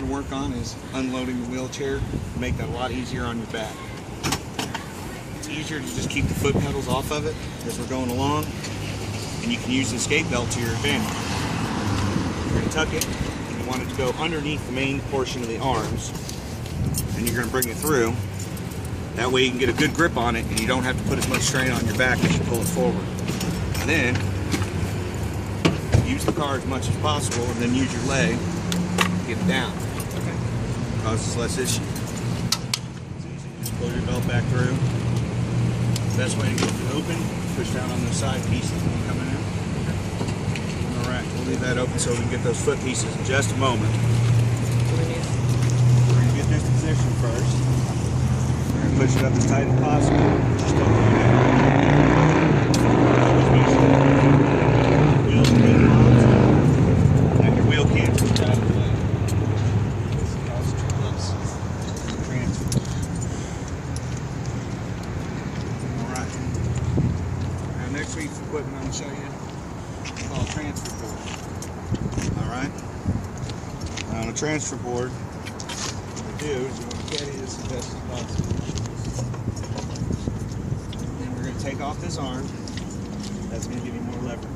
can work on is unloading the wheelchair to make that a lot easier on your back. It's easier to just keep the foot pedals off of it as we're going along, and you can use this gate belt to your advantage. You're going to tuck it, and you want it to go underneath the main portion of the arms, and you're going to bring it through. That way you can get a good grip on it, and you don't have to put as much strain on your back as you pull it forward. And then use the car as much as possible, and then use your leg to get it down. Okay. Causes less issue. It's easy. Just pull your belt back through. Best way to get it open, push down on the side pieces when you're coming in. Okay. All right, we'll leave that open so we can get those foot pieces in just a moment. We're going to get this position first. We're going to push it up as tight as possible. Just don't go wheels and wheel mounts. And your wheel cancels out of the way. This is also transfer. Alright. Now next week's equipment I'm going to show you is called transfer board. Alright. Now on a transfer board, what you do is you want to carry this as best as possible. And we're going to take off this arm. That's going to give you more leverage.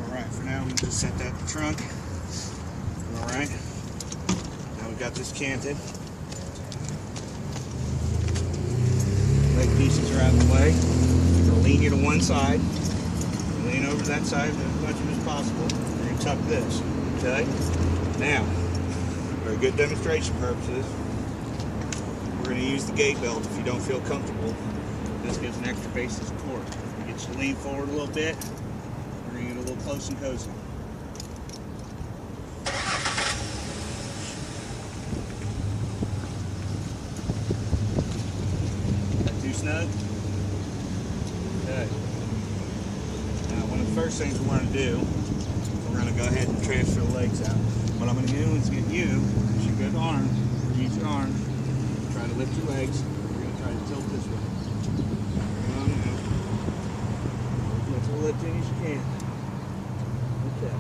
Alright, for now we can just set that in the trunk. Alright. Now we've got this canted. Leg pieces are out of the way. We're going to lean you to one side. Lean over to that side as much as possible. We're going to tuck this. Okay? Now, for a good demonstration purposes, we're going to use the gate belt if you don't feel comfortable. This gives an extra base of support. Get you to lean forward a little bit. We're going to get a little close and cozy. That too snug? Okay. Now, one of the first things we want to do, we're going to go ahead and transfer the legs out. What I'm going to do is get you, as your good arm, use your arm. Try to lift your legs. We're going to try to tilt this way. Come on now. As much of a lifting as you can. Okay.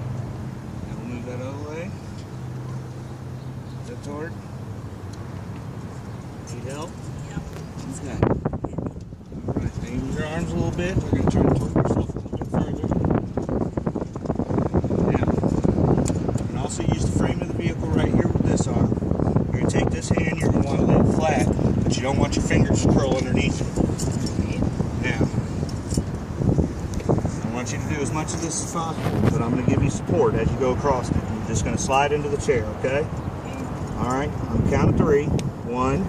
Now we'll move that other way. Is that toward? Need help? Yep. Okay. Alright, now use your arms a little bit. We're going to try to torque yourself a little bit further. Now, you can also use the frame of the vehicle right here with this arm. You're going to take this hand, you're going to want to lay it flat, but you don't want your fingers to curl underneath it. Now, I want you to do as much of this as possible, but I'm going to give you support as you go across it. You're just going to slide into the chair, okay? Alright, on the count of 3. 1,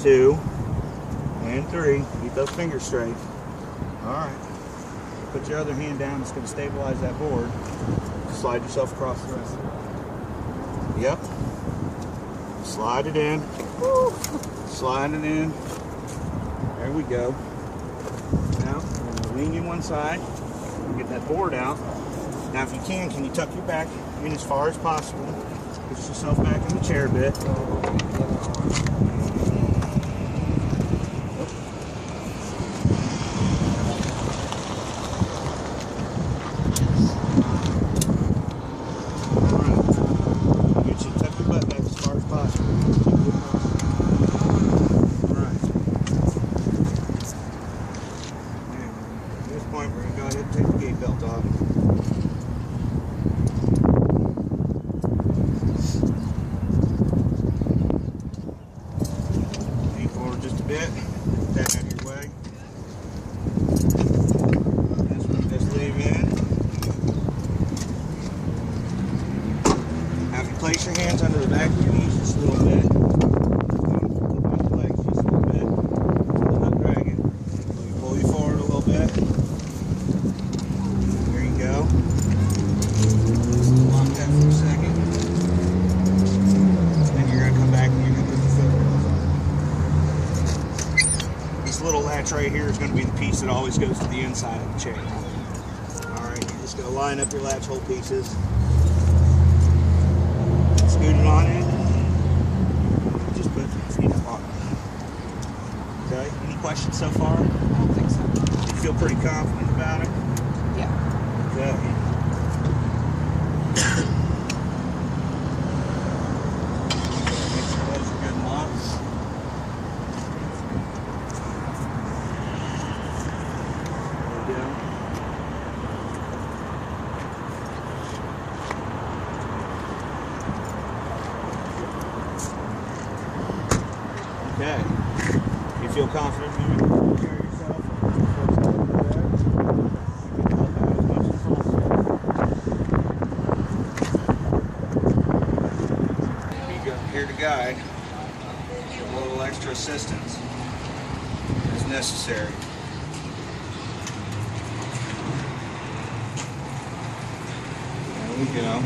2, and 3. Keep those fingers straight. Alright. Put your other hand down, it's going to stabilize that board. Slide yourself across the rest of it. Yep. Slide it in. Slide it in. There we go. Now, we're going to lean you one side. Get that board out. Now, if you can you tuck your back in as far as possible? Push yourself back in the chair a bit. We're going to go ahead and take the gate belt off. Lean forward just a bit. Get that out of your way. This one just leave in. Now if you place your hands under the back of your knees just a little bit. Flip out the legs just a little bit. Pull that dragon. Pull you forward a little bit. Go. Just lock that for a second. Then you're going to come back and you're going to put the foot on. This little latch right here is going to be the piece that always goes to the inside of the chair. Alright, you're just going to line up your latch hole pieces. Scoot it on in. Just put your feet up on it. Okay, any questions so far? I don't think so. You feel pretty confident about it? Yeah. Okay. feel confident in you can take care of yourself. Here to guide, a little extra assistance as necessary. There we go.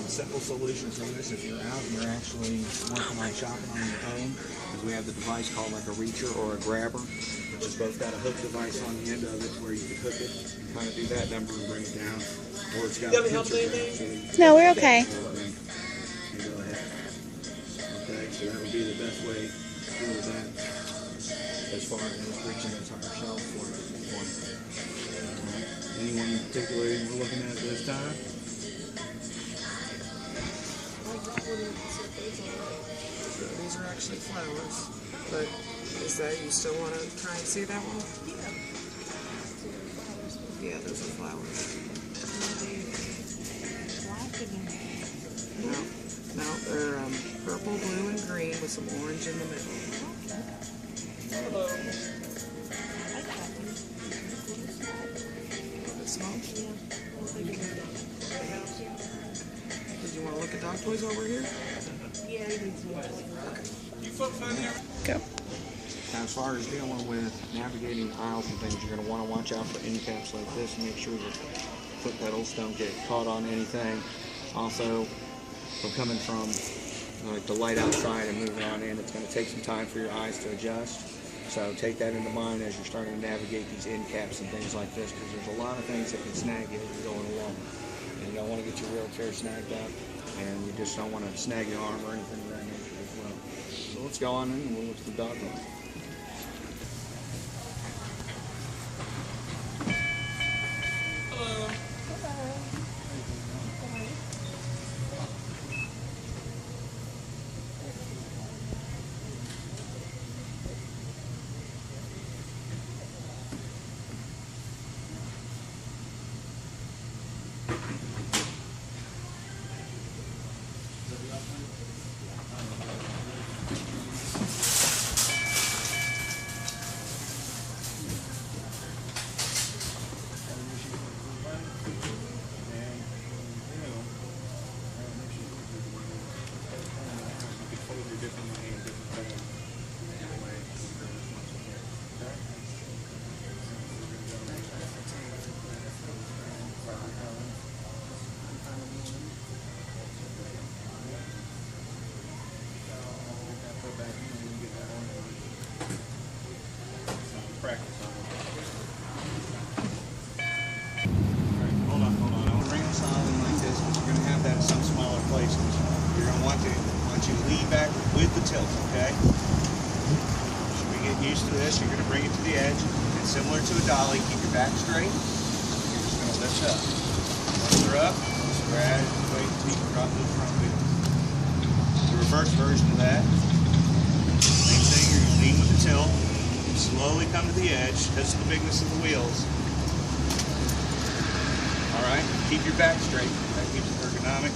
Simple solutions on this if you're out and you're actually working on shopping on your own, because we have the device called like a reacher or a grabber, which has both got a hook device on the end of it where you can hook it and kind of do that number and bring it down, or it's got a picture grab. No, we're okay. You go ahead. Okay, so that would be the best way to do that as far as reaching the entire shelf for you. Anyone in particular we're looking at this time? These are actually flowers, but is that, you still want to try and see that one? Yeah, those are flowers. No, they're purple, blue, and green with some orange in the middle. Hello. Small? Did you want to look at dog toys while we're here? Yeah, he needs more. Go. Now, as far as dealing with navigating aisles and things, you're going to want to watch out for end caps like this and make sure that foot pedals don't get caught on anything. Also, from coming from like the light outside and moving on in, it's going to take some time for your eyes to adjust. So take that into mind as you're starting to navigate these end caps and things like this, because there's a lot of things that can snag you as you're going along. And you don't want to get your wheelchair snagged up, and you just don't want to snag your arm or anything of that nature as well. So let's go on in and we'll look at the dog line. Hold on. I'll bring this on like this, but you're going to have that in some smaller places. You're going to want you to lean back with the tilt, okay? Should we get used to this? You're going to bring it to the edge. It's similar to a dolly. Keep your back straight. You're just going to lift up. Lift her up. Just grab it. Wait until you can drop to the front wheel. The reverse version of that. Same thing. You're going to lean with the tilt. Slowly come to the edge because of the bigness of the wheels. Alright, keep your back straight. That keeps it ergonomic.